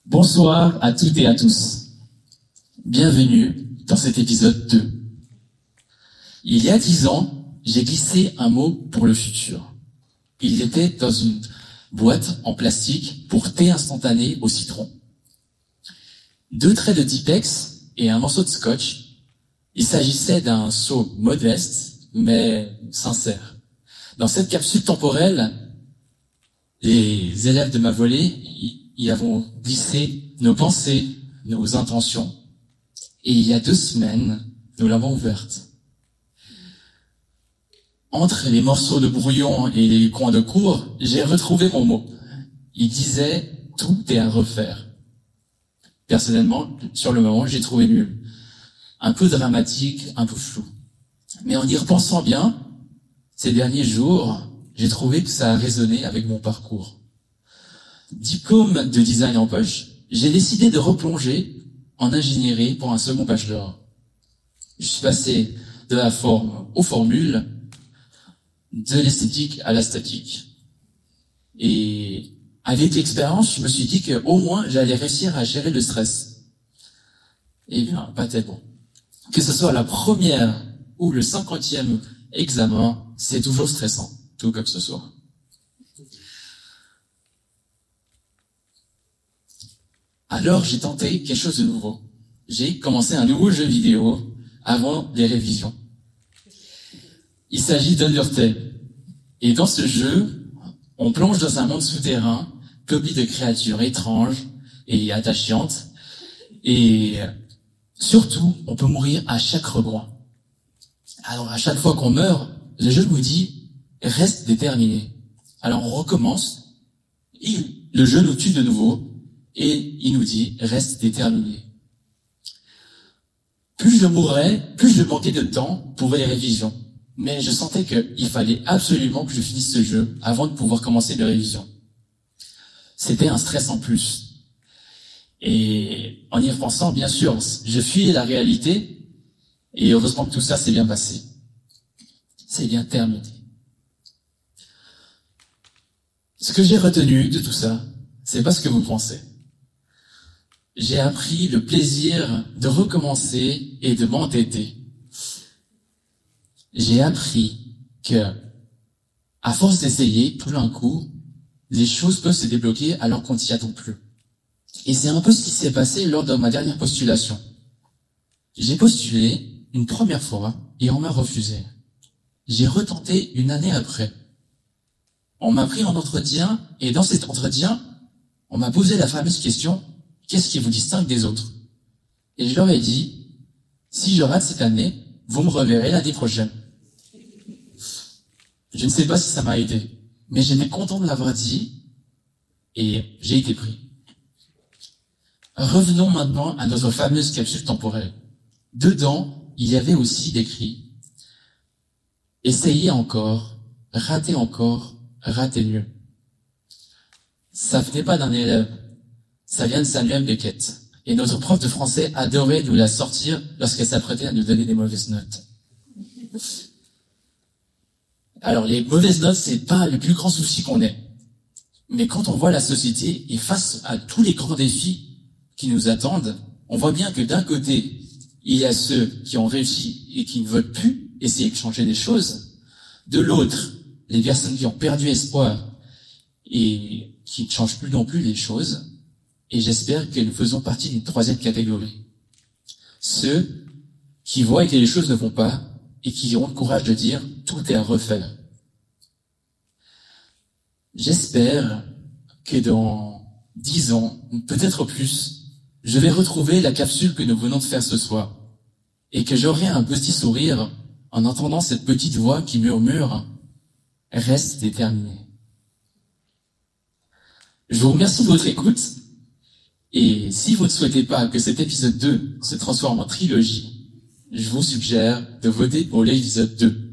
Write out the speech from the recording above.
Bonsoir à toutes et à tous. Bienvenue dans cet épisode 2. Il y a 10 ans, j'ai glissé un mot pour le futur. Il était dans une boîte en plastique pour thé instantané au citron. 2 traits de Tipex et un morceau de scotch. Il s'agissait d'un saut modeste, mais sincère. Dans cette capsule temporelle, les élèves de ma volée y avons glissé nos pensées, nos intentions. Et il y a 2 semaines, nous l'avons ouverte. Entre les morceaux de brouillon et les coins de cours, j'ai retrouvé mon mot. Il disait « tout est à refaire ». Personnellement, sur le moment, j'ai trouvé nul. Un peu dramatique, un peu flou. Mais en y repensant bien, ces derniers jours, j'ai trouvé que ça a résonné avec mon parcours. Diplôme de design en poche, j'ai décidé de replonger en ingénierie pour un second bachelor. Je suis passé de la forme aux formules, de l'esthétique à la statique. Et avec l'expérience, je me suis dit qu'au moins, j'allais réussir à gérer le stress. Eh bien, pas tellement. Que ce soit la première ou le 50e examen, c'est toujours stressant, tout comme ce soir. Alors, j'ai tenté quelque chose de nouveau. J'ai commencé un nouveau jeu vidéo avant les révisions. Il s'agit d'Undertale. Et dans ce jeu, on plonge dans un monde souterrain, peuplé de créatures étranges et attachantes. Et surtout, on peut mourir à chaque rebond. Alors, à chaque fois qu'on meurt, le jeu nous dit « reste déterminé ». Alors, on recommence, et le jeu nous tue de nouveau, et il nous dit « reste déterminé ». Plus je mourrais, plus je manquais de temps pour les révisions. Mais je sentais qu'il fallait absolument que je finisse ce jeu avant de pouvoir commencer les révisions. C'était un stress en plus. Et en y repensant, bien sûr, je fuyais la réalité, et heureusement que tout ça s'est bien passé. C'est bien terminé. Ce que j'ai retenu de tout ça, c'est pas ce que vous pensez. J'ai appris le plaisir de recommencer et de m'entêter. J'ai appris que, à force d'essayer, tout d'un coup, les choses peuvent se débloquer alors qu'on s'y attend plus. Et c'est un peu ce qui s'est passé lors de ma dernière postulation. J'ai postulé une première fois et on m'a refusé. J'ai retenté une année après. On m'a pris en entretien et dans cet entretien, on m'a posé la fameuse question « Qu'est-ce qui vous distingue des autres ?» Et je leur ai dit « Si je rate cette année, vous me reverrez l'année prochaine. » Je ne sais pas si ça m'a aidé, mais j'étais content de l'avoir dit et j'ai été pris. Revenons maintenant à notre fameuse capsule temporelle. Dedans, il y avait aussi écrit « Essayez encore, ratez mieux ». Ça venait pas d'un élève, ça vient de Samuel Beckett. Et notre prof de français adorait nous la sortir lorsqu'elle s'apprêtait à nous donner des mauvaises notes. Alors, les mauvaises notes, c'est pas le plus grand souci qu'on ait. Mais quand on voit la société et face à tous les grands défis qui nous attendent, on voit bien que d'un côté, il y a ceux qui ont réussi et qui ne veulent plus essayer de changer les choses. De l'autre, les personnes qui ont perdu espoir et qui ne changent plus non plus les choses. Et j'espère que nous faisons partie d'une 3e catégorie. Ceux qui voient que les choses ne vont pas et qui auront le courage de dire « tout est à refaire ». J'espère que dans 10 ans, peut-être plus, je vais retrouver la capsule que nous venons de faire ce soir et que j'aurai un petit sourire en entendant cette petite voix qui murmure « reste déterminé ». Je vous remercie de votre écoute. Et si vous ne souhaitez pas que cet épisode 2 se transforme en trilogie, je vous suggère de voter pour l'épisode 2.